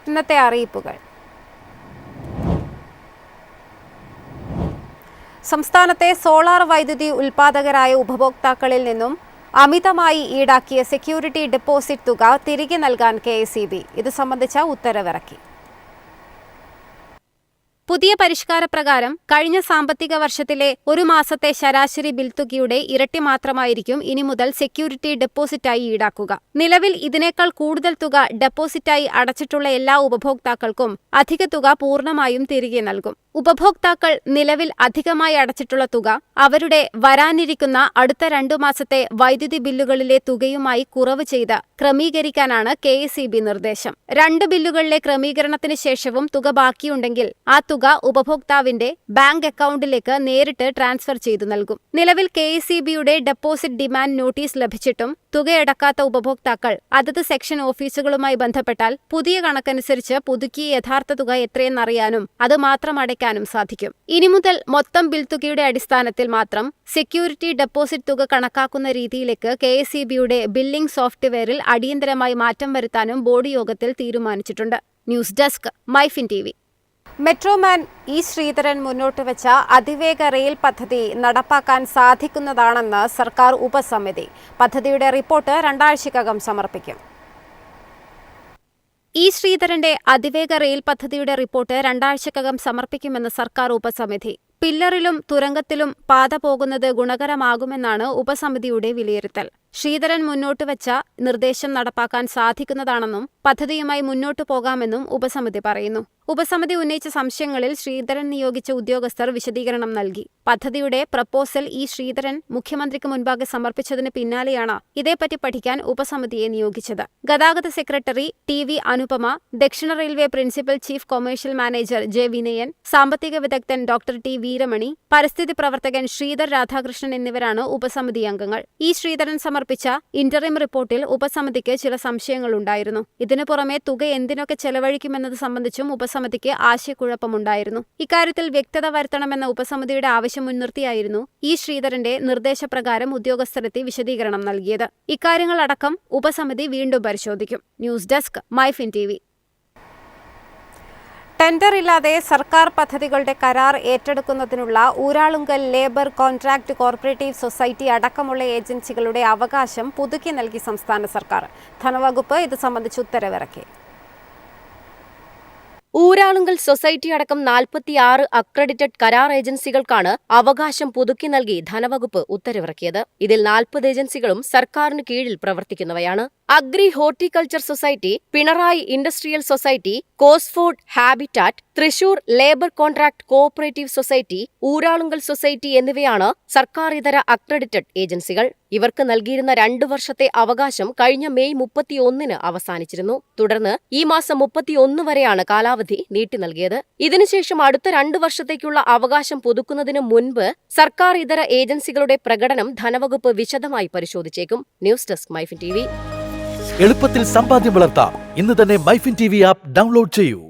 ഇന്നത്തെ അറിയിപ്പുകൾ. സംസ്ഥാനത്തെ സോളാർ വൈദ്യുതി ഉൽപ്പാദകരായ ഉപഭോക്താക്കളിൽ നിന്നും അമിതമായി ഈടാക്കിയ സെക്യൂരിറ്റി ഡെപ്പോസിറ്റ് തുക തിരികെ നൽകാൻ KSEB ഇത് സംബന്ധിച്ച ഉത്തരവിറക്കി. പുതിയ പരിഷ്കാരപ്രകാരം കഴിഞ്ഞ സാമ്പത്തിക വർഷത്തിലെ ഒരു മാസത്തെ ശരാശരി ബിൽ തുകയുടെ ഇരട്ടി മാത്രമായിരിക്കും ഇനി മുതൽ സെക്യൂരിറ്റി ഡെപ്പോസിറ്റായി ഈടാക്കുക. നിലവിൽ ഇതിനേക്കാൾ കൂടുതൽ തുക ഡെപ്പോസിറ്റായി അടച്ചിട്ടുള്ള എല്ലാ ഉപഭോക്താക്കൾക്കും അധിക തുക പൂർണ്ണമായും തിരികെ നൽകും. ഉപഭോക്താക്കൾ നിലവിൽ അധികമായി അടച്ചിട്ടുള്ള തുക അവരുടെ വരാനിരിക്കുന്ന അടുത്ത 2 മാസത്തെ വൈദ്യുതി ബില്ലുകളിലെ തുകയുമായി കുറവ് ചെയ്ത് ക്രമീകരിക്കാനാണ് KSEB നിർദ്ദേശം. 2 ബില്ലുകളിലെ ക്രമീകരണത്തിന് ശേഷവും തുക ബാക്കിയുണ്ടെങ്കിൽ ആ തുക ഉപഭോക്താവിന്റെ ബാങ്ക് അക്കൗണ്ടിലേക്ക് നേരിട്ട് ട്രാൻസ്ഫർ ചെയ്തു നൽകും. നിലവിൽ KSEBയുടെ ഡെപ്പോസിറ്റ് ഡിമാൻഡ് നോട്ടീസ് ലഭിച്ചിട്ടും തുകയടക്കാത്ത ഉപഭോക്താക്കൾ അതത് സെക്ഷൻ ഓഫീസുകളുമായി ബന്ധപ്പെട്ടാൽ പുതിയ കണക്കനുസരിച്ച് പുതുക്കിയ യഥാർത്ഥ തുക എത്രയെന്നറിയാനും അത് മാത്രം അടയ്ക്കാനും സാധിക്കും. ഇനി മുതൽ മൊത്തം ബിൽ തുകയുടെ അടിസ്ഥാനത്തിൽ മാത്രം സെക്യൂരിറ്റി ഡെപ്പോസിറ്റ് തുക കണക്കാക്കുന്ന രീതിയിലേക്ക് KSEBയുടെ ബില്ലിംഗ് സോഫ്റ്റ്വെയറിൽ അടിയന്തരമായി മാറ്റം വരുത്താനും ബോർഡ് യോഗത്തിൽ തീരുമാനിച്ചിട്ടുണ്ട്. News desk MyFin TV. Metroman E. Sreedharan മുന്നോട്ടുവച്ച അതിവേഗ റെയിൽ പദ്ധതി നടപ്പാക്കാൻ സാധിക്കുന്നതാണെന്ന് സർക്കാർ ഉപസമിതി. പദ്ധതിയുടെ റിപ്പോർട്ട് 2 ആഴ്ചയ്ക്കകം സമർപ്പിക്കും. E. ശ്രീധരന്റെ അതിവേഗ റെയിൽ പദ്ധതിയുടെ റിപ്പോർട്ട് 2 ആഴ്ചയ്ക്കകം സമർപ്പിക്കുമെന്ന് സർക്കാർ ഉപസമിതി. പില്ലറിലും തുരങ്കത്തിലും പാത പോകുന്നത് ഗുണകരമാകുമെന്നാണ് ഉപസമിതിയുടെ വിലയിരുത്തൽ. ശ്രീധരൻ മുന്നോട്ടുവച്ച നിർദ്ദേശം നടപ്പാക്കാൻ സാധിക്കുന്നതാണെന്നും പദ്ധതിയുമായി മുന്നോട്ടു പോകാമെന്നും ഉപസമിതി പറയുന്നു. ഉപസമിതി ഉന്നയിച്ച സംശയങ്ങളിൽ ശ്രീധരൻ നിയോഗിച്ച ഉദ്യോഗസ്ഥർ വിശദീകരണം നൽകി. പദ്ധതിയുടെ പ്രപ്പോസൽ E. ശ്രീധരൻ മുഖ്യമന്ത്രിക്ക് മുൻപാകെ സമർപ്പിച്ചതിന് പിന്നാലെയാണ് ഇതേപ്പറ്റി പഠിക്കാൻ ഉപസമിതിയെ നിയോഗിച്ചത്. ഗതാഗത സെക്രട്ടറി TV. അനുപമ, ദക്ഷിണ railway principal chief commercial manager J. Vinayan, സാമ്പത്തിക വിദഗ്ധൻ ഡോക്ടർ T. വീരമണി, പരിസ്ഥിതി പ്രവർത്തകൻ ശ്രീധർ രാധാകൃഷ്ണൻ എന്നിവരാണ് ഉപസമിതി അംഗങ്ങൾ. E. ശ്രീധരൻ സമർപ്പിച്ച ഇന്ററിം റിപ്പോർട്ടിൽ ഉപസമിതിക്ക് ചില സംശയങ്ങളുണ്ടായിരുന്നു. ഇതിനു പുറമെ തുക എന്തിനൊക്കെ ചെലവഴിക്കുമെന്നത് സംബന്ധിച്ചും ഉപസമിതിക്ക് ആശയക്കുഴപ്പമുണ്ടായിരുന്നു. ഇക്കാര്യത്തിൽ വ്യക്തത വരുത്തണമെന്ന ഉപസമിതിയുടെ ആവശ്യം മുൻനിർത്തിയായിരുന്നു E. ശ്രീധരന്റെ നിർദ്ദേശപ്രകാരം ഉദ്യോഗസ്ഥരെത്തി വിശദീകരണം നൽകിയത്. ഇക്കാര്യങ്ങളടക്കം ഉപസമിതി വീണ്ടും പരിശോധിക്കും. News desk MyFin TV. Tender ഇല്ലാതെ സർക്കാർ പദ്ധതികളുടെ കരാർ ഏറ്റെടുക്കുന്നതിനുള്ള Uralungal labour contract corporative society അടക്കമുള്ള ഏജൻസികളുടെ അവകാശം പുതുക്കി നൽകി സംസ്ഥാന സർക്കാർ. ധനവകുപ്പ് ഇത് സംബന്ധിച്ച് ഉത്തരവിറക്കി. ഊരാളുങ്കൽ സൊസൈറ്റി അടക്കം 46 അക്രഡിറ്റഡ് കരാർ ഏജൻസികൾക്കാണ് അവകാശം പുതുക്കി നൽകി ധനവകുപ്പ് ഉത്തരവിറക്കിയത്. ഇതിൽ 40 ഏജൻസികളും സർക്കാരിന് കീഴിൽ പ്രവർത്തിക്കുന്നവയാണ്. Agri horticulture society, Pinarayi industrial society, Cosford habitat, Thrissur labour contract cooperative society, Uralungal society എന്നിവയാണ് സർക്കാർ ഇതര അക്രഡിറ്റഡ് ഏജൻസികൾ. ഇവർക്ക് നൽകിയിരുന്ന 2 വർഷത്തെ അവകാശം കഴിഞ്ഞ മെയ് 31 അവസാനിച്ചിരുന്നു. തുടർന്ന് ഈ മാസം 31 വരെയാണ് കാലാവധി നീട്ടി നൽകിയത്. ഇതിനുശേഷം അടുത്ത 2 വർഷത്തേക്കുള്ള അവകാശം പുതുക്കുന്നതിന് മുൻപ് സർക്കാർ ഇതര ഏജൻസികളുടെ പ്രകടനം ധനവകുപ്പ് വിശദമായി പരിശോധിച്ചേക്കും. News desk MyFin TV. എളുപ്പത്തിൽ സമ്പാദ്യം വളർത്താം. ഇന്ന് തന്നെ മൈഫിൻ TV ആപ്പ് ഡൗൺലോഡ് ചെയ്യൂ.